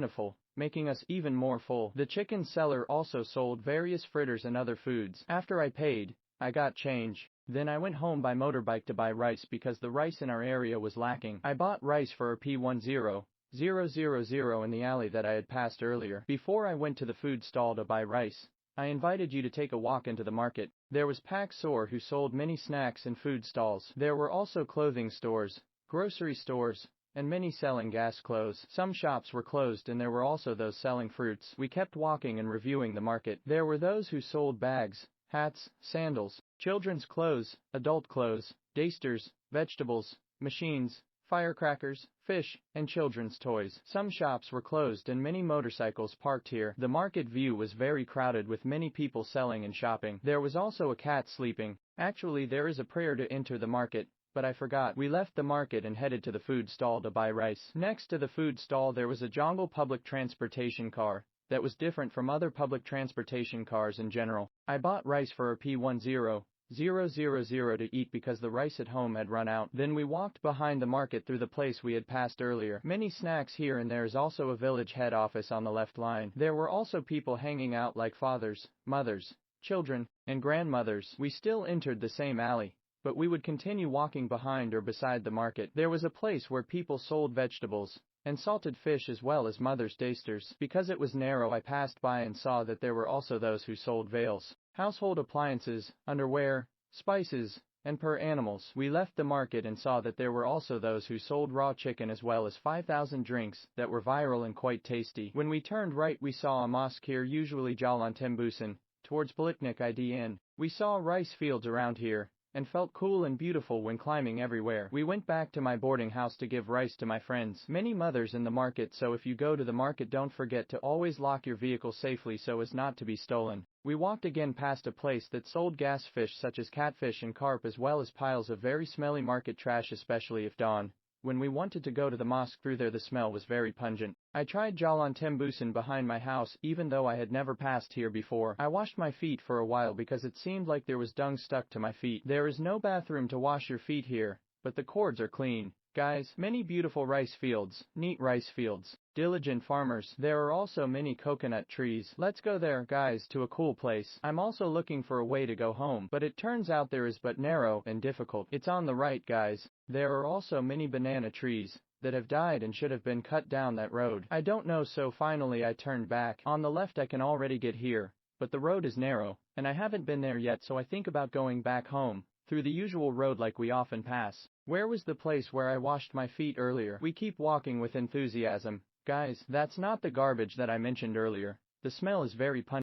plentiful, making us even more full. The chicken seller also sold various fritters and other foods. After I paid, I got change. Then I went home by motorbike to buy rice because the rice in our area was lacking. I bought rice for P10,000 in the alley that I had passed earlier. Before I went to the food stall to buy rice, I invited you to take a walk into the market. There was Pak Sor, who sold many snacks and food stalls. There were also clothing stores, grocery stores, and many selling gas clothes. Some shops were closed and there were also those selling fruits. We kept walking and reviewing the market. There were those who sold bags, hats, sandals, children's clothes, adult clothes, dasters, vegetables, machines, firecrackers, fish, and children's toys. Some shops were closed and many motorcycles parked here. The market view was very crowded with many people selling and shopping. There was also a cat sleeping. Actually, there is a prayer to enter the market, but I forgot. We left the market and headed to the food stall to buy rice. Next to the food stall there was a jungle public transportation car that was different from other public transportation cars in general. I bought rice for P10,000 to eat because the rice at home had run out. Then we walked behind the market through the place we had passed earlier. Many snacks here, and there is also a village head office on the left line. There were also people hanging out like fathers, mothers, children, and grandmothers. We still entered the same alley, but we would continue walking behind or beside the market. There was a place where people sold vegetables and salted fish as well as mother's dasters. Because it was narrow, I passed by and saw that there were also those who sold veils, household appliances, underwear, spices, and animals. We left the market and saw that there were also those who sold raw chicken as well as 5,000 drinks that were viral and quite tasty. When we turned right we saw a mosque here, usually Jalan Tembusan, towards Baliknik IDN. We saw rice fields around here, and felt cool and beautiful when climbing everywhere. We went back to my boarding house to give rice to my friends. Many mothers in the market, so if you go to the market don't forget to always lock your vehicle safely so as not to be stolen. We walked again past a place that sold gas fish such as catfish and carp as well as piles of very smelly market trash, especially if dawn. When we wanted to go to the mosque through there the smell was very pungent. I tried Jalan Tembusan behind my house even though I had never passed here before. I washed my feet for a while because it seemed like there was dung stuck to my feet. There is no bathroom to wash your feet here, but the cords are clean. Guys, many beautiful rice fields, neat rice fields, diligent farmers. There are also many coconut trees. Let's go there, guys, to a cool place. I'm also looking for a way to go home, but it turns out there is but narrow and difficult. It's on the right, guys. There are also many banana trees that have died and should have been cut down that road. I don't know, so finally I turned back. On the left I can already get here, but the road is narrow, and I haven't been there yet, so I think about going back home through the usual road like we often pass. Where was the place where I washed my feet earlier? We keep walking with enthusiasm. Guys, that's not the garbage that I mentioned earlier. The smell is very pungent.